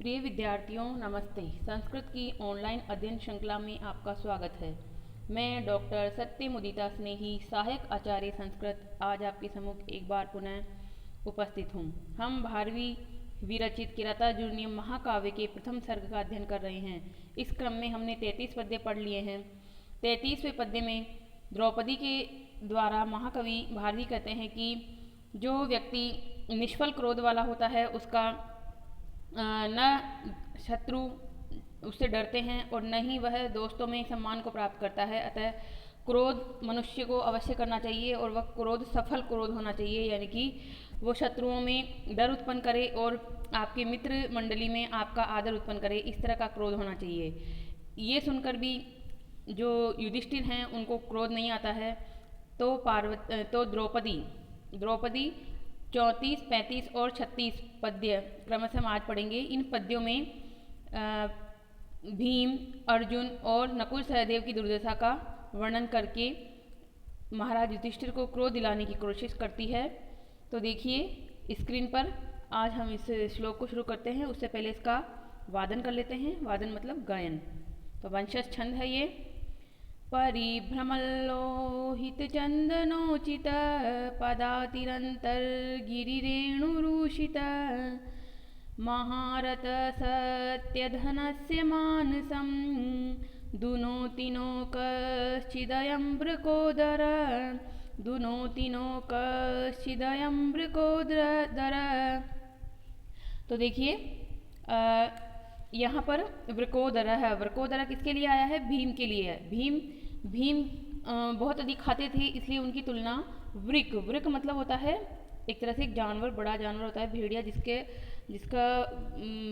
प्रिय विद्यार्थियों नमस्ते। संस्कृत की ऑनलाइन अध्ययन श्रृंखला में आपका स्वागत है। मैं डॉक्टर सत्यमुदिता स्नेही सहायक आचार्य संस्कृत आज आपके सम्मुख एक बार पुनः उपस्थित हूँ। हम 12वीं विरचित किरातार्जुनीय महाकाव्य के प्रथम सर्ग का अध्ययन कर रहे हैं। इस क्रम में हमने 33 पद्य पढ़ लिए हैं। 33वें पद्य में द्रौपदी के द्वारा महाकवि भारवी कहते हैं कि जो व्यक्ति निष्फल क्रोध वाला होता है उसका न शत्रु उससे डरते हैं और न ही वह दोस्तों में सम्मान को प्राप्त करता है। अतः क्रोध मनुष्य को अवश्य करना चाहिए और वह क्रोध सफल क्रोध होना चाहिए, यानी कि वो शत्रुओं में डर उत्पन्न करे और आपके मित्र मंडली में आपका आदर उत्पन्न करे। इस तरह का क्रोध होना चाहिए। ये सुनकर भी जो युधिष्ठिर हैं उनको क्रोध नहीं आता है। तो द्रौपदी 34, 35 और 36 पद्य क्रमशः हम आज पढ़ेंगे। इन पद्यों में भीम, अर्जुन और नकुल सहदेव की दुर्दशा का वर्णन करके महाराज युधिष्ठिर को क्रोध दिलाने की कोशिश करती है। तो देखिए स्क्रीन पर आज हम इस श्लोक को शुरू करते हैं। उससे पहले इसका वादन कर लेते हैं। वादन मतलब गायन। तो वंशज छंद है ये। परिभ्रमल्लोहित चंदनोचित पदातिरन्तर्गिरिरेणुरूषित महारथ सत्यधनस्य मानसं दुनोति नो कश्चिदयं वृकोदर। तो देखिए यहाँ पर वृकोदर है। वृकोदर किसके लिए आया है? भीम के लिए है। भीम बहुत अधिक खाते थे, इसलिए उनकी तुलना वृक मतलब होता है एक तरह से एक जानवर, बड़ा जानवर होता है भेड़िया, जिसका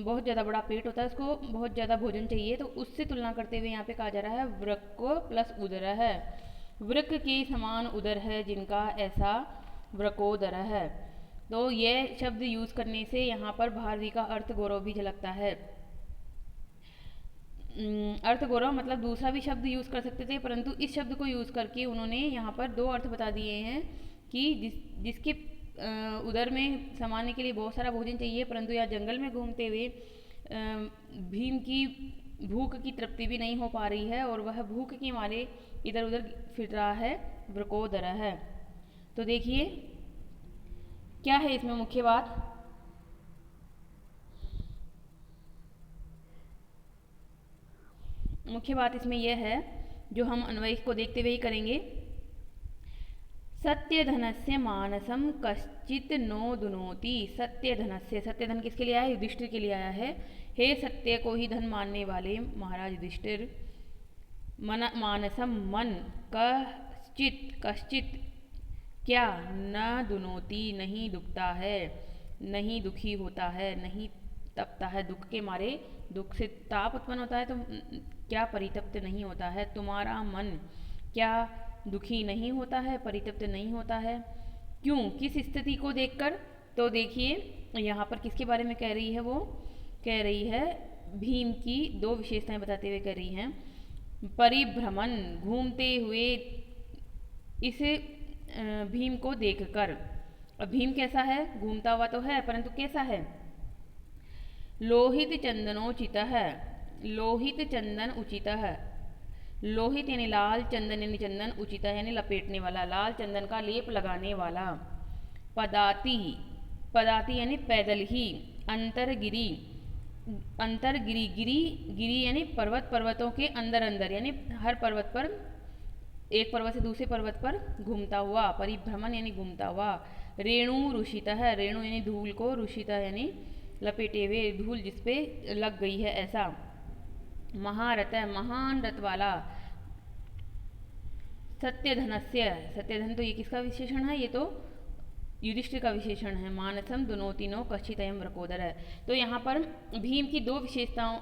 बहुत ज़्यादा बड़ा पेट होता है, उसको बहुत ज़्यादा भोजन चाहिए, तो उससे तुलना करते हुए यहाँ पे कहा जा रहा है वृक को प्लस उदर है। वृक के समान उदर है जिनका, ऐसा वृकोदर है। तो यह शब्द यूज करने से यहाँ पर भारवी का अर्थ गौरव भी झलकता है। अर्थ गौरव मतलब दूसरा भी शब्द यूज कर सकते थे, परंतु इस शब्द को यूज करके उन्होंने यहाँ पर दो अर्थ बता दिए हैं कि जिसके उदर में समाने के लिए बहुत सारा भोजन चाहिए, परंतु यहाँ जंगल में घूमते हुए भीम की भूख की तृप्ति भी नहीं हो पा रही है और वह भूख के मारे इधर उधर फिर रहा है, वृकोदर है। तो देखिए क्या है इसमें मुख्य बात। मुख्य बात इसमें यह है, जो हम अन्वय को देखते हुए ही करेंगे। सत्य धनस्य मानसम कश्चित नो दुनोति। सत्य धनस्य, सत्य धन किसके लिए आया है? युधिष्ठिर के लिए आया है। हे सत्य को ही धन मानने वाले महाराज युधिष्ठिर, मानसम मन, कश्चित क्या, न दुनोति नहीं दुखता है, नहीं दुखी होता है, नहीं तपता है। दुख के मारे, दुख से ताप उत्पन्न होता है तो क्या परितप्त नहीं होता है। तुम्हारा मन क्या दुखी नहीं होता है, परितप्त नहीं होता है। क्यों? किस स्थिति को देखकर? तो देखिए यहाँ पर किसके बारे में कह रही है? वो कह रही है भीम की दो विशेषताएं बताते हुए कह रही हैं। परिभ्रमण, घूमते हुए इस भीम को देखकर। अब भीम कैसा है? घूमता हुआ तो है, परंतु कैसा है? लोहित चंदनोचित है। लोहित चंदन उचित है। लोहित यानी लाल, चंदन यानी चंदन, उचित यानी लपेटने वाला, लाल चंदन का लेप लगाने वाला। पदाति यानी पैदल ही। अंतरगिरी, गिरी यानी पर्वत, पर्वतों के अंदर अंदर, यानी हर पर्वत पर, एक पर्वत से दूसरे पर्वत पर घूमता हुआ। परिभ्रमण यानी घूमता हुआ। रेणु रुषित है। रेणु यानी धूल को, रुषित यानी लपेटे हुए, धूल जिसपे लग गई है ऐसा। महारथ, महान रथ वाला। सत्यधनस्य, सत्यधन तो ये किसका विशेषण है? ये तो युधिष्ठिर का विशेषण है। मानसम दुनोतिनो कश्चितयम वृकोदर है। तो यहाँ पर भीम की दो विशेषताओं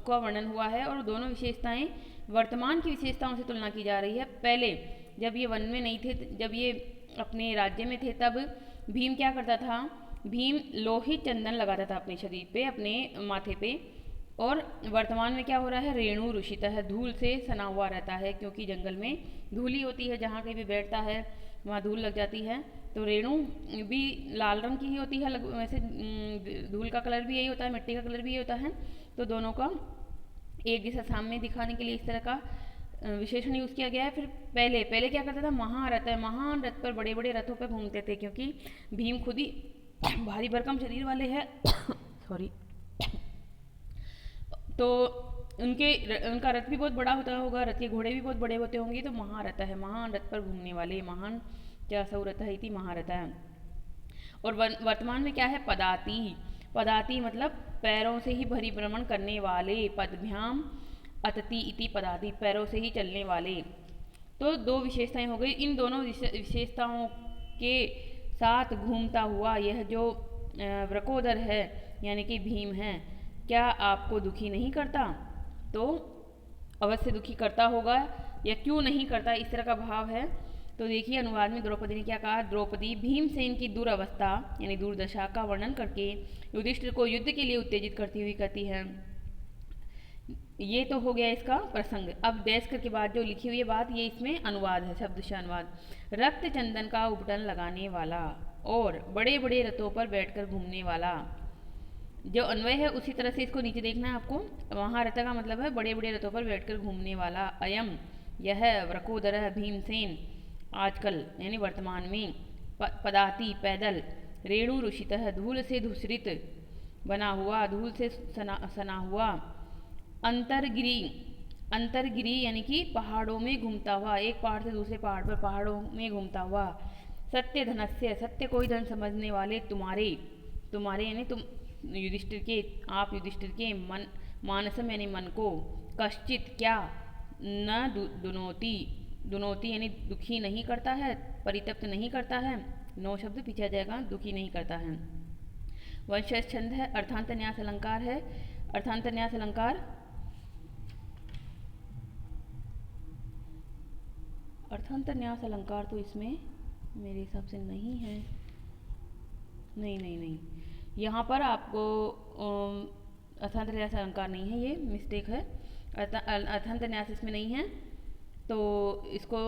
का वर्णन हुआ है और दोनों विशेषताएं वर्तमान की विशेषताओं से तुलना की जा रही है। पहले जब ये वन में नहीं थे, जब ये अपने राज्य में थे, तब भीम क्या करता था? भीम लोहित चंदन लगाता था अपने शरीर पे, अपने माथे पे। और वर्तमान में क्या हो रहा है? रेणु रुषित है, धूल से सना हुआ रहता है, क्योंकि जंगल में धूल ही होती है, जहाँ कहीं भी बैठता है वहाँ धूल लग जाती है। तो रेणु भी लाल रंग की ही होती है, वैसे धूल का कलर भी यही होता है, मिट्टी का कलर भी यही होता है। तो दोनों का एक जैसा सामने दिखाने के लिए इस तरह का विशेषण यूज़ किया गया है। फिर पहले पहले क्या करता था, महारथ है, महान रथ पर बड़े बड़े रथों पर घूमते थे, क्योंकि भीम खुद ही भारी भरकम शरीर वाले हैं सॉरी। तो उनका रथ भी बहुत बड़ा होता होगा, रथ के घोड़े भी बहुत बड़े होते होंगे। तो महारथ है, महान रथ पर घूमने वाले, महान क्या सौरथ है इति महारथ है। और वर्तमान में क्या है, पदाती। पदाती मतलब पैरों से ही परिभ्रमण करने वाले, पदभ्याम अतति इति पदाति, पैरों से ही चलने वाले। तो दो विशेषताएं हो गई। इन दोनों विशेषताओं के साथ घूमता हुआ यह जो वृकोदर है यानी कि भीम है, क्या आपको दुखी नहीं करता? तो अवश्य दुखी करता होगा, या क्यों नहीं करता, इस तरह का भाव है। तो देखिए अनुवाद में द्रौपदी ने क्या कहा, द्रौपदी भीमसेन की दुर्अवस्था यानी दुर्दशा का वर्णन करके युधिष्ठिर को युद्ध के लिए उत्तेजित करती हुई कहती है। ये तो हो गया इसका प्रसंग। अब डैश के बाद जो लिखी हुई है बात, ये इसमें अनुवाद है, शब्दशः अनुवाद। रक्त चंदन का उपटन लगाने वाला और बड़े बड़े रथों पर बैठकर घूमने वाला, जो अन्वय है उसी तरह से इसको नीचे देखना है आपको। वहाँ रथ का मतलब है बड़े बड़े रथों पर बैठकर घूमने वाला। अयम यह वृकोदर भीमसेन आजकल यानी वर्तमान में, पदाति पैदल, रेणु ऋषितः धूल से धूसरित बना हुआ, धूल से सना हुआ, अंतरगिरी, अंतरगिरी यानी कि पहाड़ों में घूमता हुआ, एक पहाड़ से दूसरे पहाड़ पर पहाड़ों में घूमता हुआ, सत्य धनस्य सत्य को ही धन समझने वाले तुम्हारे, तुम्हारे यानी तुम युधिष्ठिर के, आप युधिष्ठिर के मन, मानसम यानी मन को, कश्चित क्या, न दुनोति, दुनोति यानी दुखी नहीं करता है, परितप्त नहीं करता है, नो शब्द पीछे आ जाएगा, दुखी नहीं करता है। वंशज छंद है, अर्थांत न्यास अलंकार है। अर्थांत न्यास अलंकार, अर्थांत न्यास अलंकार तो इसमें मेरे हिसाब से नहीं है, नहीं, यहाँ पर आपको अर्थांत न्यास अलंकार नहीं है, ये मिस्टेक है। अर्थांत न्यास इसमें नहीं है, तो इसको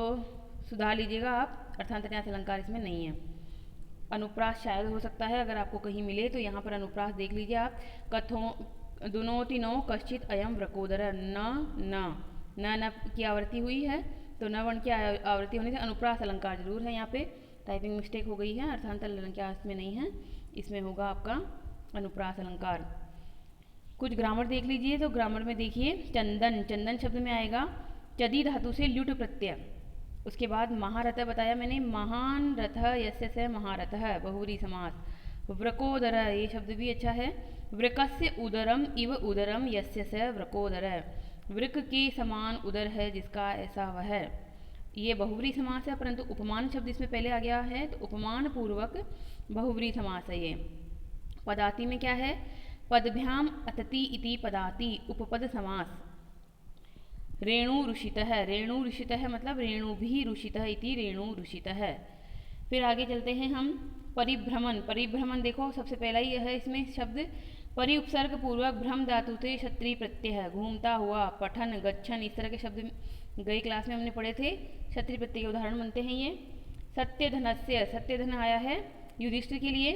सुधार लीजिएगा आप, अर्थांत न्यास अलंकार इसमें नहीं है। अनुप्रास शायद हो सकता है, अगर आपको कहीं मिले तो यहाँ पर अनुप्रास देख लीजिए आप। कथो दुनोति नो कश्चित अयम वृकोदर, न की आवृत्ति हुई है, तो न वर्ण की आवृत्ति होने से अनुप्रास अलंकार जरूर है, यहाँ पे टाइपिंग मिस्टेक हो गई है। अर्थांत अलंकार इसमें नहीं है, इसमें होगा आपका अनुप्रास अलंकार। कुछ ग्रामर देख लीजिए, तो ग्रामर में देखिए चंदन, चंदन शब्द में आएगा चदी धातु से ल्युट प्रत्यय। उसके बाद महारथ बताया मैंने, महान रथ यस्य स महारथ, बहुव्रीहि समास। वृकोदर ये शब्द भी अच्छा है, वृकस्य उदरम इव उदरम यस्य स वृकोदर, वृक के समान उदर है जिसका ऐसा वह। ये बहुव्रीहि समास है, परंतु उपमान शब्द इसमें पहले आ गया है, तो उपमान पूर्वक बहुव्रीहि समास है ये। पदाति में क्या है, पदभ्याम अतति इति पदाति, उपपद समास। रेणु ऋषितः, रेणु ऋषितः मतलब रेणु भी ऋषितः इति रेणु ऋषितः। फिर आगे चलते हैं हम, परिभ्रमण, परिभ्रमण देखो सबसे पहला ही है इसमें शब्द, परि उपसर्ग पूर्वक भ्रम धातु से क्षत्रिय प्रत्यय, घूमता हुआ, पठन, गच्छन, इस तरह के शब्द गई क्लास में हमने पढ़े थे, क्षत्रिय प्रत्यय के उदाहरण बनते हैं ये। सत्य धनस्य, सत्य धन आया है युधिष्ठिर के लिए,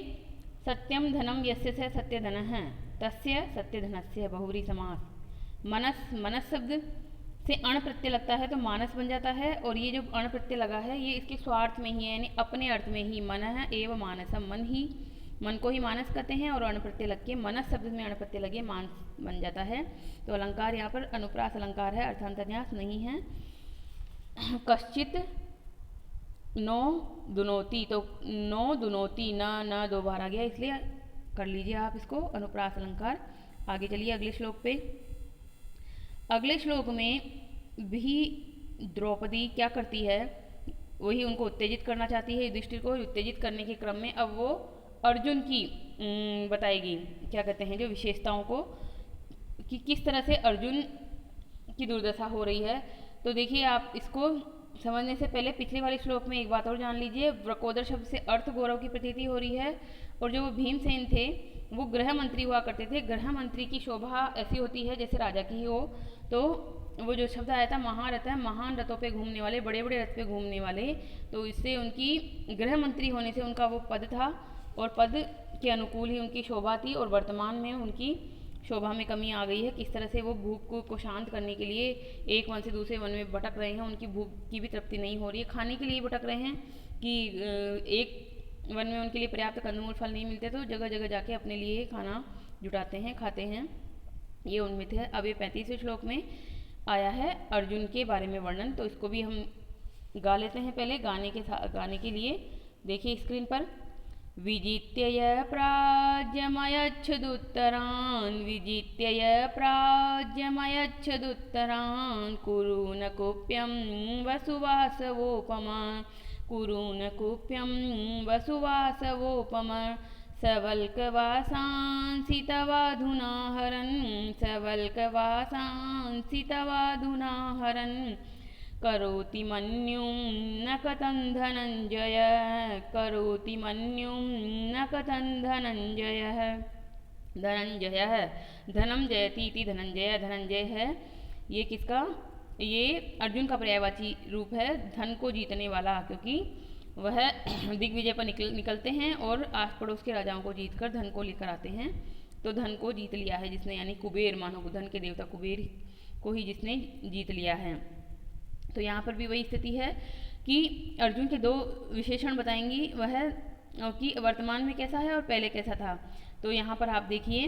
सत्यम धनम यस्य स सत्य धन है, तस्य सत्य धनस्य, बहुव्रीहि समास। मनस, मनस शब्द से अण प्रत्यय लगता है तो मानस बन जाता है, और ये जो अण प्रत्यय लगा है ये इसके स्वार्थ में ही है, यानी अपने अर्थ में ही, मन है एवं मानसम, मन ही, मन को ही मानस कहते हैं, और अण प्रत्यय लग के मनस शब्द में अण प्रत्यय लगे मानस बन जाता है। तो अलंकार यहाँ पर अनुप्रास अलंकार है, अर्थांत न्यास नहीं है। कश्चित नो दुनोति, तो नो दुनोति, न दो बार आ गया, इसलिए कर लीजिए आप इसको अनुप्रास अलंकार। आगे चलिए अगले श्लोक पे। अगले श्लोक में भी द्रौपदी क्या करती है, वही उनको उत्तेजित करना चाहती है, युधिष्ठिर को उत्तेजित करने के क्रम में अब वो अर्जुन की बताएगी, क्या कहते हैं जो विशेषताओं को, कि किस तरह से अर्जुन की दुर्दशा हो रही है। तो देखिए आप इसको समझने से पहले पिछले वाले श्लोक में एक बात और जान लीजिए, वृकोदर शब्द से अर्थ गौरव की प्रतीति हो रही है, और जो वो भीमसेन थे वो गृह मंत्री हुआ करते थे। गृह मंत्री की शोभा ऐसी होती है जैसे राजा की ही हो, तो वो जो शब्द आया था महारथ है, महान रथों पे घूमने वाले, बड़े बड़े रथ पे घूमने वाले, तो इससे उनकी गृह मंत्री होने से उनका वो पद था और पद के अनुकूल ही उनकी शोभा थी, और वर्तमान में उनकी शोभा में कमी आ गई है। किस तरह से वो भूख को शांत करने के लिए एक वन से दूसरे वन में भटक रहे हैं, उनकी भूख की भी तृप्ति नहीं हो रही है, खाने के लिए भटक रहे हैं कि एक वन में उनके लिए पर्याप्त कंदमूल फल नहीं मिलते तो जगह जगह जाके अपने लिए खाना जुटाते हैं, खाते हैं। ये उनमें थे। अब ये 35वें श्लोक में आया है अर्जुन के बारे में वर्णन, तो इसको भी हम गा लेते हैं। पहले गाने के लिए देखिए स्क्रीन पर। विजित्य य प्राज्यमयच्छदुत्तरान्, विजित्य य प्राज्यमयच्छदुत्तरान्, कुरु न कुप्यं वसुवासवोपमा, कुरु न कुप्यं वसुवासवोपमा, सवल्कवासांसि तवाधुना हरन्, सवल्कवासांसि तवाधुना हरन्, करोति मन्युं न कथं धनञ्जय, करोति मन्युं न कथं धनञ्जयः। धनञ्जयः, धनं जयति इति धनंजय, धनंजय है ये किसका, ये अर्जुन का पर्यायवाची रूप है, धन को जीतने वाला, क्योंकि वह दिग्विजय पर निकलते हैं और आस पड़ोस के राजाओं को जीतकर धन को लेकर आते हैं। तो धन को जीत लिया है जिसने, यानी कुबेर, मानो धन के देवता कुबेर को ही जिसने जीत लिया है। तो यहाँ पर भी वही स्थिति है कि अर्जुन के दो विशेषण बताएंगी, वह कि वर्तमान में कैसा है और पहले कैसा था। तो यहाँ पर आप देखिए,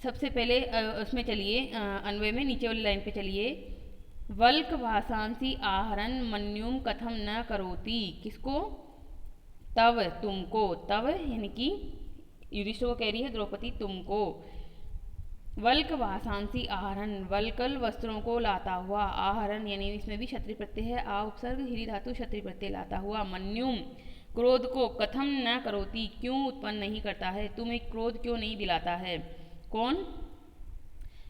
सबसे पहले उसमें चलिए अन्वय में नीचे वाली लाइन पे चलिए। वल्क वासांसी आहरन मन्युम कथम न करोति, किसको, तव, तुमको, तव यानी कि युधिष्ठिर को कह रही है द्रौपदी तुमको। वल्क वासांसी आहरन, वल्कल वस्त्रों को लाता हुआ, आहरन यानी इसमें भी क्षत्रिय प्रत्यय है, आ उपसर्ग हिरी धातु क्षत्रिय प्रत्यय लाता हुआ। मन्युम, क्रोध को, कथम न करोति, क्यों उत्पन्न नहीं करता है, तुम्हें क्रोध क्यों नहीं दिलाता है। कौन,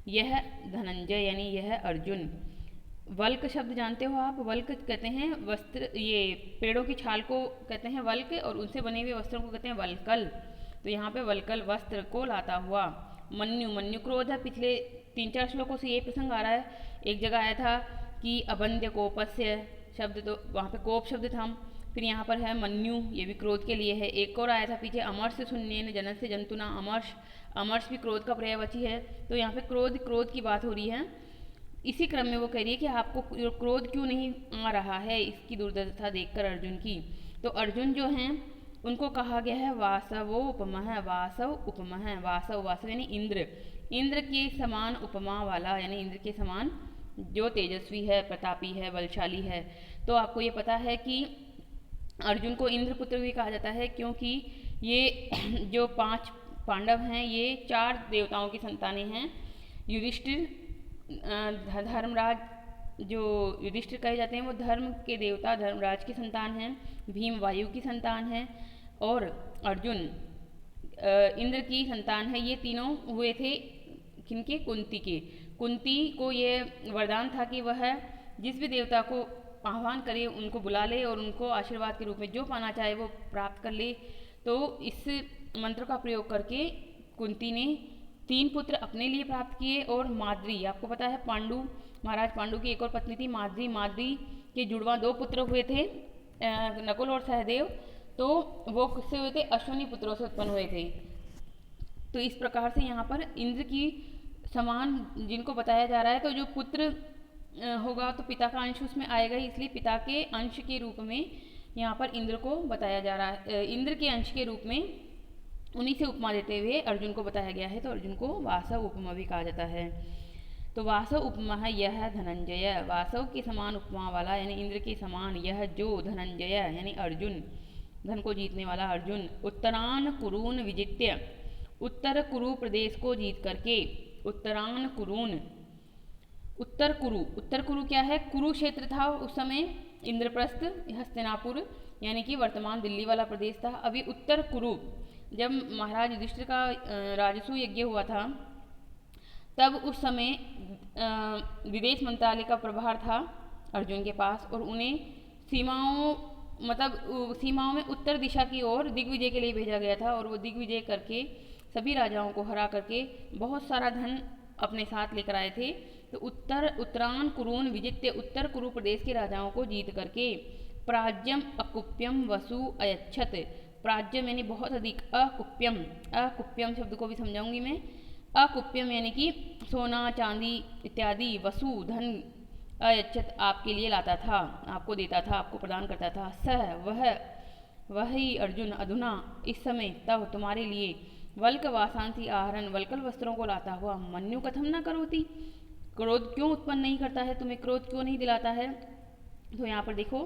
यह धनंजय यानी यह अर्जुन। वल्क शब्द जानते हो आप, वल्क कहते हैं वस्त्र, ये पेड़ों की छाल को कहते हैं वल्क, और उनसे बने हुए वस्त्रों को कहते हैं वल्कल। तो यहाँ पे वल्कल वस्त्र को लाता हुआ। मन्यु, मन्यु क्रोध है, पिछले 3-4 श्लोकों से ये प्रसंग आ रहा है। एक जगह आया था कि अबंध्य कोपस्य शब्द, तो वहाँ पे कोप शब्द था। फिर यहाँ पर है मन्यु, ये भी क्रोध के लिए है। एक और आया था पीछे, अमर्ष शून्य जनन से जंतुना, अमर्ष, अमर्ष भी क्रोध का पर्यायवाची है। तो यहाँ पे क्रोध, क्रोध की बात हो रही है। इसी क्रम में वो कह रही है कि आपको क्रोध क्यों नहीं आ रहा है, इसकी दुर्दशा देखकर अर्जुन की। तो अर्जुन जो हैं उनको कहा गया है वासवो उपमा है, वासव उपमा है, वासव, वासव यानी इंद्र, इंद्र के समान उपमा वाला, यानी इंद्र के समान जो तेजस्वी है, प्रतापी है, बलशाली है। तो आपको ये पता है कि अर्जुन को इंद्रपुत्र भी कहा जाता है, क्योंकि ये जो 5 पांडव हैं ये 4 देवताओं की संतानें हैं। युधिष्ठिर, धर्मराज, जो युधिष्ठिर कहे जाते हैं वो धर्म के देवता धर्मराज की संतान हैं, भीम वायु की संतान है, और अर्जुन इंद्र की संतान है। ये तीनों हुए थे किनके, कुंती के। कुंती को ये वरदान था कि वह जिस भी देवता को आह्वान करे उनको बुला ले और उनको आशीर्वाद के रूप में जो पाना चाहे वो प्राप्त कर ले। तो इस मंत्र का प्रयोग करके कुंती ने 3 पुत्र अपने लिए प्राप्त किए, और माद्री, आपको पता है पांडु, महाराज पांडु की एक और पत्नी थी माद्री, माद्री के जुड़वा 2 पुत्र हुए थे, नकुल और सहदेव। तो वो किससे हुए थे, अश्विनी पुत्रों से उत्पन्न हुए थे। तो इस प्रकार से यहाँ पर इंद्र की समान जिनको बताया जा रहा है, तो जो पुत्र होगा तो पिता का अंश उसमें आएगा ही, इसलिए पिता के अंश के रूप में यहाँ पर इंद्र को बताया जा रहा है। इंद्र के अंश के रूप में उन्हीं से उपमा देते हुए अर्जुन को बताया गया है। तो अर्जुन को वासव उपमा भी कहा जाता है। तो वासव उपमा है यह धनंजय, वासव के समान उपमा वाला यानी इंद्र के समान यह जो धनंजय यानी अर्जुन, धन को जीतने वाला अर्जुन। उत्तरान कुरून विजित्य, उत्तर कुरु प्रदेश को जीत करके, उत्तरान कुरून, उत्तर कुरु, उत्तर कुरु क्या है, कुरुक्षेत्र था उस समय, इंद्रप्रस्थ हस्तिनापुर यानी कि वर्तमान दिल्ली वाला प्रदेश था। अभी उत्तर कुरु, जब महाराज युधिष्ठिर का राजसूय यज्ञ हुआ था तब उस समय विदेश मंत्रालय का प्रभार था अर्जुन के पास, और उन्हें सीमाओं में उत्तर दिशा की ओर दिग्विजय के लिए भेजा गया था। और वो दिग्विजय करके सभी राजाओं को हरा करके बहुत सारा धन अपने साथ लेकर आए थे। तो उत्तरान कुरून विजित्य, उत्तर कुरु प्रदेश के राजाओं को जीत करके प्राज्यम अकुप्यम वसु अयच्छत। प्राज्यम यानी बहुत अधिक, अकुप्यम, अकुप्यम शब्द को भी समझाऊंगी मैं। अकुप्यम यानी कि सोना चांदी इत्यादि, वसु धन, अयच्छत आपके लिए लाता था, आपको देता था, आपको प्रदान करता था। सह वही अर्जुन अधुना इस समय, तब तुम्हारे लिए, वल्क वासांसी आहरण वल्कल वस्त्रों को लाता हुआ, मन्यु कथम न करोति, क्रोध क्यों उत्पन्न नहीं करता है, तुम्हें क्रोध क्यों नहीं दिलाता है। तो यहाँ पर देखो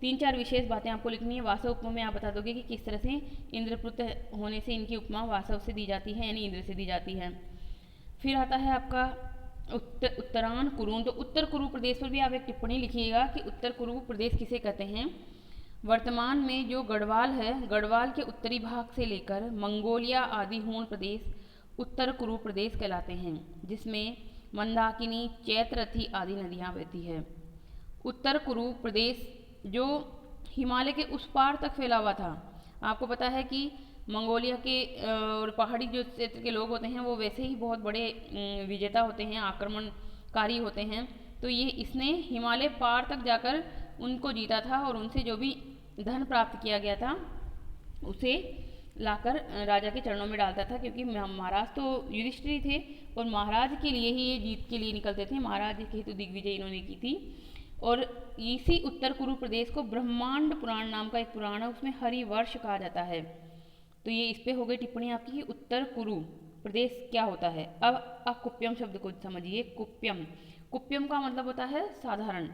3-4 विशेष बातें आपको लिखनी है। वासव उपमा में आप बता दोगे कि किस तरह से इंद्रपुत्र होने से इनकी उपमा वासव से दी जाती है, यानी इंद्र से दी जाती है। फिर आता है आपका उत्तरान कुरुन। तो उत्तर कुरु प्रदेश पर भी आप एक टिप्पणी लिखिएगा कि उत्तर कुरु प्रदेश किसे कहते हैं। वर्तमान में जो गढ़वाल है, गढ़वाल के उत्तरी भाग से लेकर मंगोलिया आदि हूण प्रदेश उत्तर कुरु प्रदेश कहलाते हैं, जिसमें मंदाकिनी, चैत्ररथी आदि नदियाँ बहती है। उत्तर कुरु प्रदेश जो हिमालय के उस पार तक फैला हुआ था। आपको पता है कि मंगोलिया के और पहाड़ी जो क्षेत्र के लोग होते हैं वो वैसे ही बहुत बड़े विजेता होते हैं, आक्रमणकारी होते हैं। तो ये इसने हिमालय पार तक जाकर उनको जीता था और उनसे जो भी धन प्राप्त किया गया था उसे लाकर राजा के चरणों में डालता था, क्योंकि महाराज तो युधिष्ठिर थे और महाराज के लिए ही ये जीत के लिए निकलते थे। महाराज के हेतु दिग्विजय इन्होंने की थी। और इसी उत्तर कुरु प्रदेश को ब्रह्मांड पुराण नाम का एक पुराण है, उसमें हरिवर्ष कहा जाता है। तो ये इस पे हो गई टिप्पणी आपकी कि उत्तर कुरु प्रदेश क्या होता है। अब अकुप्यम शब्द को समझिए। कुप्यम, कुप्यम का मतलब होता है साधारण,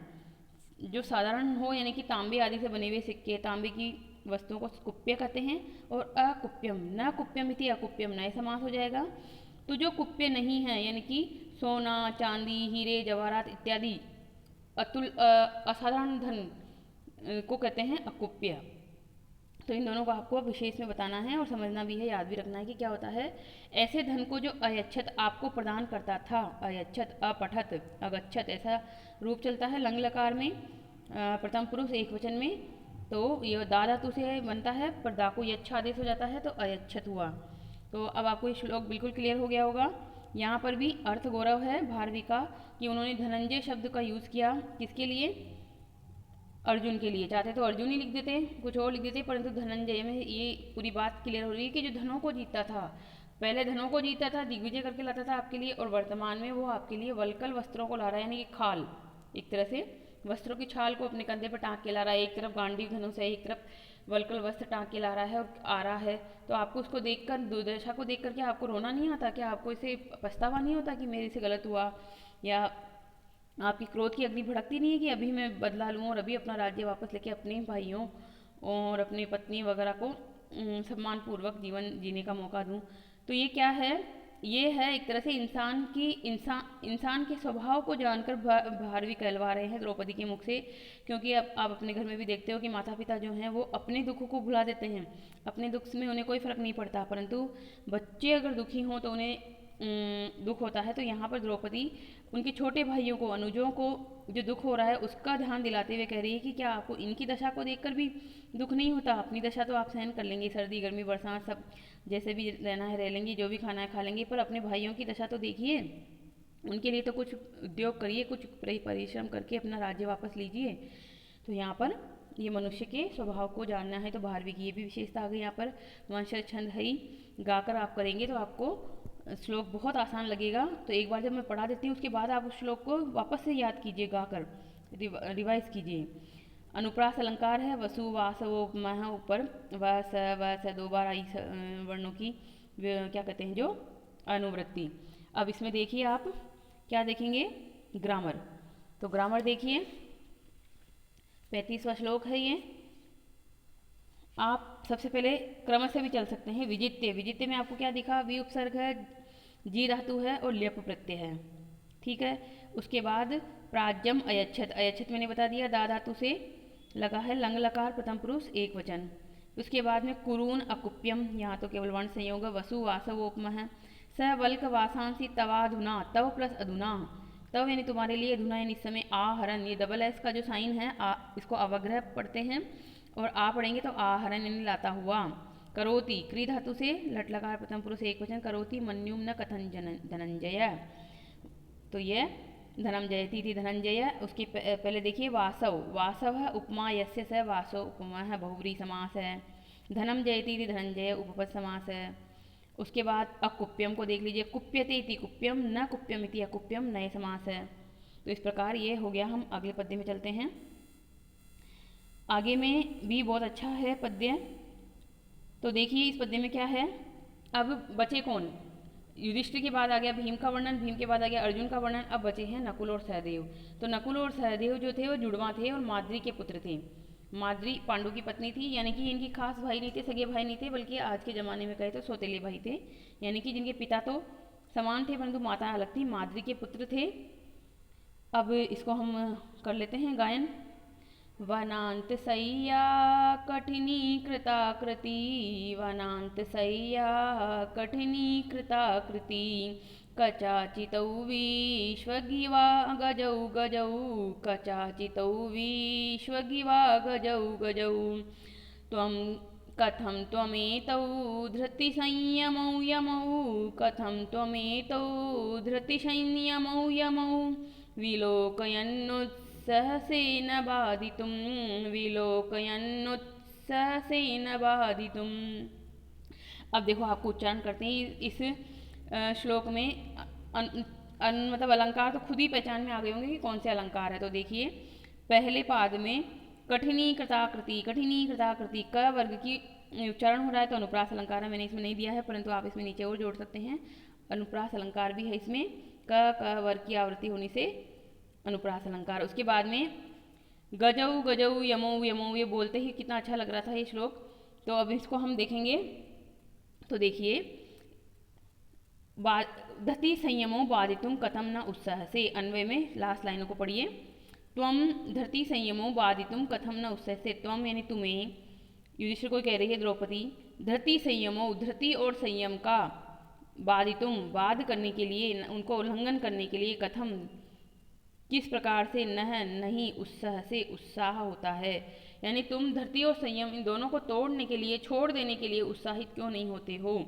जो साधारण हो, यानी कि तांबे आदि से बने हुए सिक्के, तांबे की वस्तुओं को कुप्य कहते हैं। और अकुप्यम, न कुप्यम इति अकुप्यम, नए समास हो जाएगा। तो जो कुप्य नहीं है, यानी कि सोना चांदी हीरे जवाहरात इत्यादि अतुल असाधारण धन को कहते हैं अकुप्य। तो इन दोनों को आपको विशेष में बताना है और समझना भी है, याद भी रखना है कि क्या होता है। ऐसे धन को जो अयच्छत आपको प्रदान करता था, अयच्छत अपठत अगच्छत ऐसा रूप चलता है लंग लकार में, प्रथम पुरुष एक वचन में। तो ये दा धातु से बनता है, पर दा को यच्छ आदेश हो जाता है तो अयच्छत हुआ। तो अब आपको ये श्लोक बिल्कुल क्लियर हो गया होगा। यहाँ पर भी अर्थ गौरव है भारवी का कि उन्होंने धनंजय शब्द का यूज़ किया, किसके लिए, अर्जुन के लिए। चाहते तो अर्जुन ही लिख देते, कुछ और लिख देते, परंतु धनंजय में ये पूरी बात क्लियर हो रही है कि जो धनों को जीतता था, पहले धनों को जीतता था, दिग्विजय करके लाता था आपके लिए, और वर्तमान में वो आपके लिए वल्कल वस्त्रों को ला रहा है, यानी कि खाल, एक तरह से वस्त्रों की छाल को अपने कंधे पर टाँग के ला रहा है। एक तरफ गांडीव धनुष है, एक तरफ वल्कल वस्त्र टाँग के ला रहा है और आ रहा है। तो आपको उसको देखकर, दुर्दशा को देख करके आपको रोना नहीं आता क्या, आपको इसे पछतावा नहीं होता कि मेरे से गलत हुआ, या आपकी क्रोध की अग्नि भड़कती नहीं है कि अभी मैं बदला लूँ और अभी अपना राज्य वापस लेके अपने भाइयों और अपनी पत्नी वगैरह को सम्मानपूर्वक जीवन जीने का मौका दूँ। तो ये क्या है, ये है एक तरह से इंसान के स्वभाव को जानकर भारवी कहलवा रहे हैं द्रौपदी के मुख से। क्योंकि अब आप अपने घर में भी देखते हो कि माता पिता जो हैं वो अपने दुख को भुला देते हैं, अपने दुख में उन्हें कोई फ़र्क नहीं पड़ता, परंतु बच्चे अगर दुखी हों तो उन्हें दुख होता है। तो यहाँ पर द्रौपदी उनके छोटे भाइयों को, अनुजों को जो दुख हो रहा है उसका ध्यान दिलाते हुए कह रही है कि क्या आपको इनकी दशा को देखकर भी दुख नहीं होता, अपनी दशा तो आप सहन कर लेंगे, सर्दी गर्मी बरसात सब जैसे भी रहना है रह लेंगे, जो भी खाना है खा लेंगे, पर अपने भाइयों की दशा तो देखिए, उनके लिए तो कुछ उद्योग करिए, कुछ परिश्रम करके अपना राज्य वापस लीजिए। तो यहाँ पर ये मनुष्य के स्वभाव को जानना है। तो भारवी की ये भी विशेषता आ गई यहाँ पर। वंशज छंद है ही, गाकर आप करेंगे तो आपको श्लोक बहुत आसान लगेगा। तो एक बार जब मैं पढ़ा देती हूँ उसके बाद आप उस श्लोक को वापस से याद कीजिए, गाकर रिवाइज कीजिए। अनुप्रास अलंकार है, वसु वासवोपमः ऊपर वस 2 बार आई वर्णों की क्या कहते हैं जो अनुवृत्ति। अब इसमें देखिए आप क्या देखेंगे, ग्रामर। तो ग्रामर देखिए 35वां श्लोक है ये। आप सबसे पहले क्रम से भी चल सकते हैं। विजित्य, विजित्य में आपको क्या दिखा, वी उपसर्ग है, जी धातु है और ल्यप प्रत्यय है, ठीक है। उसके बाद प्राज्यम अयच्छत, अयच्छत मैंने बता दिया दा धातु से लगा है, लंग लकार प्रथम पुरुष एक वचन। उसके बाद में कुरून अकुप्यम, यहाँ तो केवल वर्ण संयोग है, वसु वासवोपम है, स वल्क वासांसी तवाधुना, तव प्लस अधुना, तव यानी तुम्हारे लिए, अधुना यानी इस समय, आहरण, ये डबल एस का जो साइन है इसको अवग्रह पढ़ते हैं और आ पढ़ेंगे तो आहरण यानी लाता हुआ। करोति, क्री धातु से लट लकार प्रथम पुरुष एक वचन, करोति मन्युम न कथन धनंजय, तो ये धनम जयती थी धनंजय। उसके पहले देखिए वासव, वासव है उपमा यस्य स, वासव उपमा है बहुव्रीहि समास है। धनम जयती थी धनंजय उपपद समास है। उसके बाद अकुप्यम को देख लीजिए, कुप्यते इति कुप्यम, न कुप्यम इति अकुप्यम, नए समास है। तो इस प्रकार ये हो गया। हम अगले पद्य में चलते हैं। आगे में भी बहुत अच्छा है पद्य। तो देखिए इस पद्य में क्या है। अब बचे कौन, युधिष्ठिर के बाद आ गया भीम का वर्णन, भीम के बाद आ गया अर्जुन का वर्णन, अब बचे हैं नकुल और सहदेव। तो नकुल और सहदेव जो थे वो जुड़वा थे और माद्री के पुत्र थे। माद्री पांडु की पत्नी थी, यानी कि इनकी खास भाई नहीं थे, सगे भाई नहीं थे, बल्कि आज के ज़माने में कहे तो सौतेले भाई थे, यानी कि जिनके पिता तो समान थे परंतु माता अलग थी, माद्री के पुत्र थे। अब इसको हम कर लेते हैं गायन। वनांत सैया कठिनी कृताकृति, वनांत सैया कठिनी कृताकृति, कचाचितौ विश्वगिवा गजौ गजौ, कचाचितौ विश्वगिवा गजौ गजौ, त्वं कथं त्वमेतौ धृतिसंयमौ यमौ, कथं त्वमेतौ धृतिसंयमौ यमौ, विलोकयन्नुत्सहसेन बाधितुं, विलोकयन्नुत्सहसेन बाधितुं। अब देखो आपको उच्चारण करते हैं इस श्लोक में मतलब अलंकार तो खुद ही पहचान में आ गए होंगे कि कौन से अलंकार है। तो देखिए पहले पाद में कठिनी कृताकृति, कठिनी कृताकृति क वर्ग की उच्चारण हो रहा है तो अनुप्रास अलंकार है, मैंने इसमें नहीं दिया है परंतु आप इसमें नीचे और जोड़ सकते हैं। अनुप्रास अलंकार भी है इसमें, क वर्ग की आवृत्ति होने से अनुप्रास अलंकार। उसके बाद में गजौ गजौ यमौ यमौ, ये बोलते ही कितना अच्छा लग रहा था ये श्लोक। तो अब इसको हम देखेंगे। तो देखिए धति संयमो बाधितुम कथम न उत्साह से, अन्वय में लास्ट लाइनों को पढ़िए। त्वम धरती संयमो बाधितुम कथम न उत्साह से, त्वम यानी तुम्हें, युधिष्ठिर को कह रही है द्रौपदी, धरती संयमो, धरती और संयम का, बाधितुम बाध करने के लिए, उनको उल्लंघन करने के लिए, कथम किस प्रकार से, नह नहीं, उत्साह से उत्साह होता है, यानी तुम धरती और संयम इन दोनों को तोड़ने के लिए, छोड़ देने के लिए उत्साहित क्यों नहीं होते हो,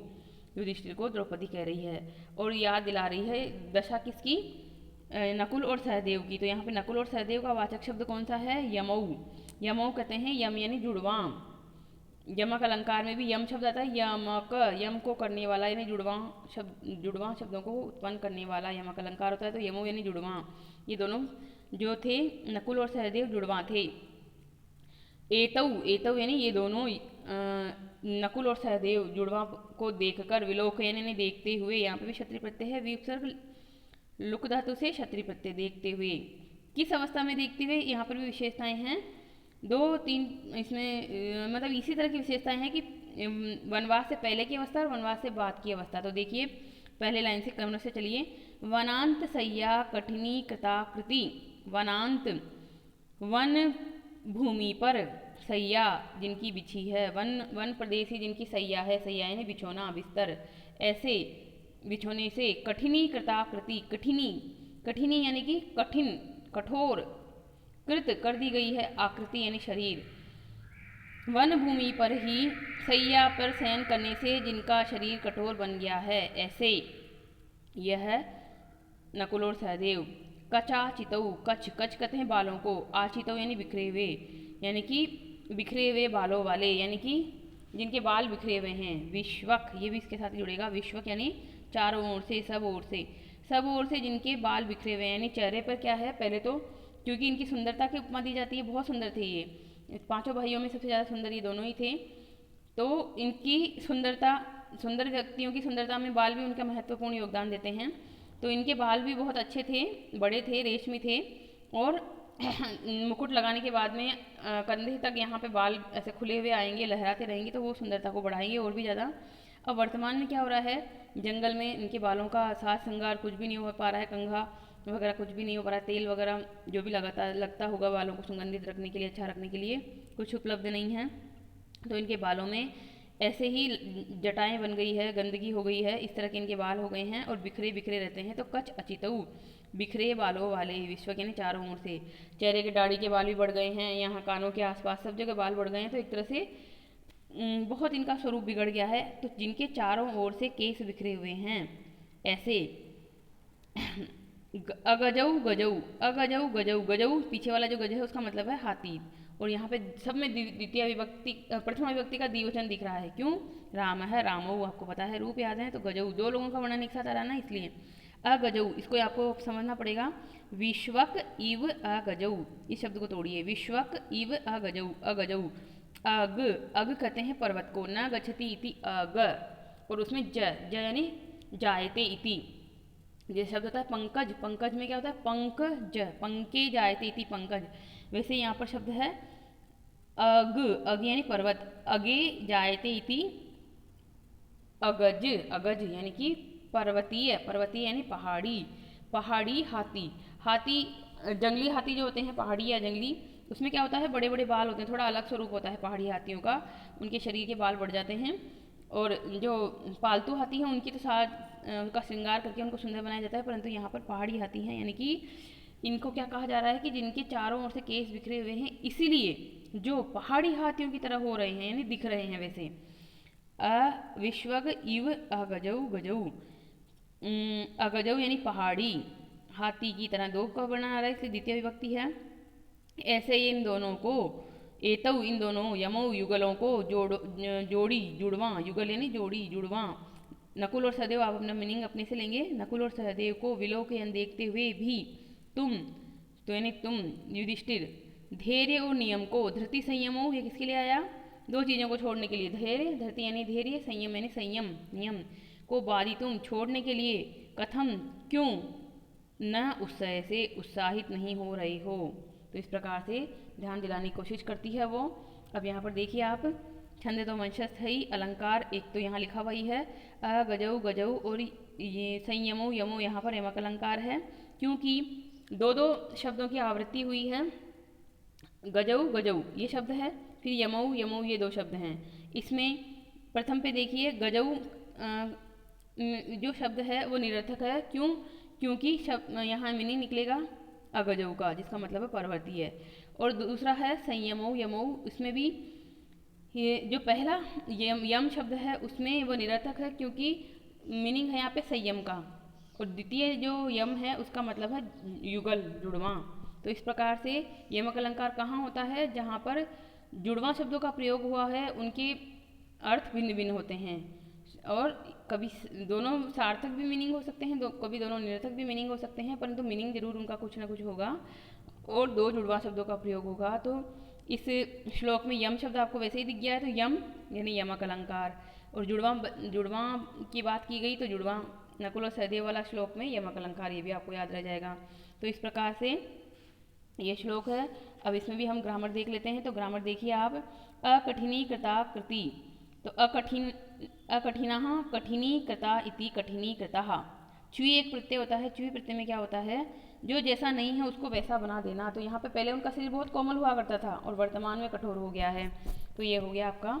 युधिष्ठिर को द्रौपदी कह रही है। और याद दिला रही है दशा किसकी, नकुल और सहदेव की। तो यहाँ पे नकुल और सहदेव का वाचक शब्द कौन सा है, यमौ। यमौ कहते हैं यम यानी जुड़वा, यमक अलंकार में भी यम शब्द आता है, यमक यम को करने वाला यानी जुड़वा शब्द, जुड़वा शब्दों को उत्पन्न करने वाला यमक अलंकार होता है। तो यमो यानी जुड़वा, ये दोनों जो थे नकुल और सहदेव जुड़वा थे। एतौ, एतौ यानी ये दोनों नकुल और सहदेव जुड़वा को देखकर, विलोकयन यानी देखते हुए, यहाँ पे भी क्षत्रिय प्रत्यय है, विपसर्ग लुक धातु से क्षत्रिय प्रत्यय, देखते हुए, किस अवस्था में देखते हुए, यहाँ पर भी विशेषताएं हैं दो तीन इसमें, मतलब इसी तरह की विशेषताएं हैं कि वनवास से पहले की अवस्था और वनवास से बाद की अवस्था। तो देखिए पहले लाइन से क्रम से चलिए। वनांत सैया कठिनी कृताकृति, वनांत वन भूमि पर, सैया जिनकी बिछी है, वन प्रदेशी जिनकी सैया है, सैया यानी बिछोना बिस्तर, ऐसे बिछोने से, कठिनी कृताकृति, कठिनी, कठिनी यानी कि कठिन कठोर, कृत कर दी गई है, आकृति यानी शरीर, वन भूमि पर ही सैया पर शयन करने से जिनका शरीर कठोर बन गया है, ऐसे यह नकुल और सहदेव। कचाचितौ, कच कच कहते हैं बालों को, आचितौ यानी बिखरे हुए, यानी कि बिखरे हुए बालों वाले, यानी कि जिनके बाल बिखरे हुए हैं। विश्वक, ये भी इसके साथ जुड़ेगा, विश्वक यानी चारों ओर से, सब ओर से, सब ओर से जिनके बाल बिखरे हुए हैं, यानी चेहरे पर क्या है, पहले तो क्योंकि इनकी सुंदरता की उपमा दी जाती है, बहुत सुंदर थे ये, पांचों भाइयों में सबसे ज़्यादा सुंदर ये दोनों ही थे। तो इनकी सुंदरता, सुंदर व्यक्तियों की सुंदरता में बाल भी उनका महत्वपूर्ण योगदान देते हैं। तो इनके बाल भी बहुत अच्छे थे, बड़े थे, रेशमी थे, और मुकुट लगाने के बाद में कंधे तक यहाँ पे बाल ऐसे खुले हुए आएंगे, लहराते रहेंगे, तो वो सुंदरता को बढ़ाएंगे और भी ज़्यादा। अब वर्तमान में क्या हो रहा है, जंगल में इनके बालों का साज श्रृंगार कुछ भी नहीं हो पा रहा है, कंघा वगैरह कुछ भी नहीं हो पा रहा है, तेल वगैरह जो भी लगता होगा बालों को सुगंधित रखने के लिए, अच्छा रखने के लिए, कुछ उपलब्ध नहीं है। तो इनके बालों में ऐसे ही जटाएं बन गई है, गंदगी हो गई है, इस तरह के इनके बाल हो गए हैं और बिखरे बिखरे रहते हैं। तो कच अचितऊ, बिखरे बालों वाले, विश्व के चारों ओर से, चेहरे के दाढ़ी के बाल भी बढ़ गए हैं, यहाँ कानों के आसपास सब जगह बाल बढ़ गए हैं। तो एक तरह से बहुत इनका स्वरूप बिगड़ गया है। तो जिनके चारों ओर से केस बिखरे हुए हैं, ऐसे अगजऊ गजऊ, अगजऊ गजऊ, गजऊ पीछे वाला जो गज है उसका मतलब है हाथी। और यहाँ पे सब में द्वितीय विभक्ति प्रथमा विभक्ति का द्विवचन दिख रहा है। क्यों? राम है, रामऊ, आपको पता है, रूप याद है, तो गजऊ दो लोगों का वर्णन एक साथ आ रहा है ना, इसलिए। अगजऊ, इसको आपको समझना पड़ेगा। विश्वक इव अगजऊ, इस शब्द को तोड़िए। विश्वक इव अगजऊ, अगजऊ। अग, अग कहते हैं पर्वत को। न गच्छति इति अग, और उसमें ज यानी जायते इति। जैसे शब्द होता है पंकज, पंकज में क्या होता है? पंकज, पंके जायते इति पंकज। वैसे यहाँ पर शब्द है अग, अग यानी पर्वत, अगे जायते इति अगज, अगज यानी कि पर्वतीय, पर्वतीय यानी पहाड़ी, पहाड़ी हाथी। हाथी, जंगली हाथी जो होते हैं पहाड़ी या जंगली, उसमें क्या होता है? बड़े बड़े बाल होते हैं, थोड़ा अलग स्वरूप होता है पहाड़ी हाथियों का, उनके शरीर के बाल बढ़ जाते हैं। और जो पालतू हाथी हैं उनकी तो उनका श्रृंगार करके उनको सुंदर बनाया जाता है, परंतु यहाँ पर पहाड़ी हाथी हैं, यानी कि इनको क्या कहा जा रहा है कि जिनके चारों ओर से केस बिखरे हुए हैं, इसीलिए जो पहाड़ी हाथियों की तरह हो रहे हैं, यानी दिख रहे हैं वैसे। विश्वग इव अगजऊ गजऊ, अगजऊ यानी पहाड़ी हाथी की तरह, दो का वर्णन आ रहा है, इसलिए द्वितीय विभक्ति है। ऐसे इन दोनों को, एतऊ इन दोनों, यमऊ युगलों को, जोड़ी जुड़वा, युगल यानी जोड़ी जुड़वा। नकुल और सहदेव, आप अपना मीनिंग अपने से लेंगे। नकुल और सहदेव को विलोकयन देखते हुए भी तुम, तो यानी तुम युधिष्ठिर, धैर्य और नियम को, धृति संयमो, ये किसके लिए आया? दो चीज़ों को छोड़ने के लिए। धैर्य, धृति यानी धैर्य, संयम यानी संयम, नियम को बारी तुम छोड़ने के लिए, कथम क्यों, न उत्साह से उत्साहित नहीं हो रहे हो। तो इस प्रकार से ध्यान दिलाने की कोशिश करती है वो। अब यहाँ पर देखिए आप, छंद तो वंशस्थई अलंकार, एक तो यहाँ लिखा हुआ ही है अ गजऊ गजऊ, और ये संयमो यमो यहाँ पर यमक अलंकार है, क्योंकि दो दो शब्दों की आवृत्ति हुई है। गजऊ गजऊ ये शब्द है, फिर यमऊ यमऊ ये दो शब्द हैं। इसमें प्रथम पे देखिए गजऊ जो शब्द है वो निरर्थक है। क्यों? क्योंकि शब्द यहाँ मीनिंग निकलेगा अगजऊ का, जिसका मतलब है पर्वतीय है। और दूसरा है संयमऊ यमऊ, इसमें भी ये जो पहला यम शब्द है उसमें वो निरर्थक है, क्योंकि मीनिंग है यहाँ पे संयम का। और द्वितीय जो यम है उसका मतलब है युगल, जुड़वा। तो इस प्रकार से यमक अलंकार कहाँ होता है? जहाँ पर जुड़वा शब्दों का प्रयोग हुआ है, उनके अर्थ भिन्न भिन्न होते हैं, और कभी दोनों सार्थक भी मीनिंग हो सकते हैं, कभी दोनों निरर्थक भी मीनिंग हो सकते हैं, परंतु मीनिंग जरूर उनका कुछ ना कुछ होगा, और दो जुड़वा शब्दों का प्रयोग होगा। तो इस श्लोक में यम शब्द आपको वैसे ही दिख गया है, तो यम यानी यमक अलंकार। और जुड़वा, जुड़वा की बात की गई तो जुड़वा, नकुल और सहदेव वाला श्लोक में यमक अलंकार, ये भी आपको याद रह जाएगा। तो इस प्रकार से ये श्लोक है। अब इसमें भी हम ग्रामर देख लेते हैं। तो ग्रामर देखिए आप, अकठिनी कृता कृति, तो अकठिना कठिनी कृता इति कठिनी कृतः। चुई एक प्रत्यय होता है, चुई प्रत्यय में क्या होता है? जो जैसा नहीं है उसको वैसा बना देना। तो यहाँ पे पहले उनका शरीर बहुत कोमल हुआ करता था और वर्तमान में कठोर हो गया है, तो ये हो गया आपका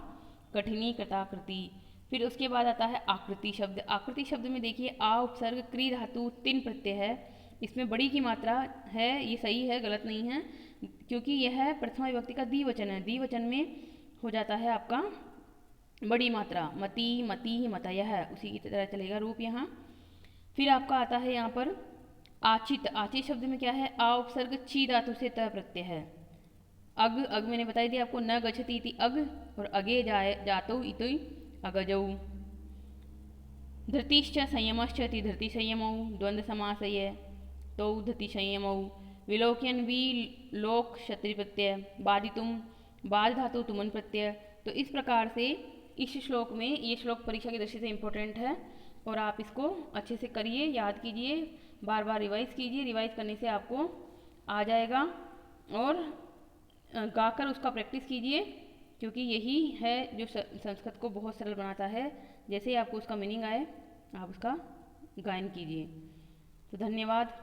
कठिनी कृताकृति। फिर उसके बाद आता है आकृति शब्द। आकृति शब्द में देखिए आ उपसर्ग क्री धातु तिन प्रत्यय है, इसमें बड़ी की मात्रा है, ये सही है, गलत नहीं है, क्योंकि यह प्रथमा विभक्ति का द्विवचन है। द्विवचन में हो जाता है आपका बड़ी मात्रा, मति मति मतयः, उसी की तरह चलेगा रूप यहाँ। फिर आपका आता है यहाँ पर आचित। आचित शब्द में क्या है? आ उपसर्ग ची धातु से त प्रत्यय है। अग, अग मैंने बताई दिया आपको, न गच्छति इति अग, और अगे जातो इति अगजऊ। धृतिश्च संयमश्च इति धृति संयमौ, द्वंद्व समास है, तो धृति संयमौ। विलोक्यन विलोक क्षत्रि प्रत्यय, बाधितुम बाध धातु तुमन प्रत्यय। तो इस प्रकार से इस श्लोक में, ये श्लोक परीक्षा की दृष्टि से इम्पोर्टेंट है, और आप इसको अच्छे से करिए, याद कीजिए, बार बार रिवाइज कीजिए। रिवाइज करने से आपको आ जाएगा, और गाकर उसका प्रैक्टिस कीजिए, क्योंकि यही है जो संस्कृत को बहुत सरल बनाता है। जैसे ही आपको उसका मीनिंग आए आप उसका गायन कीजिए। तो धन्यवाद।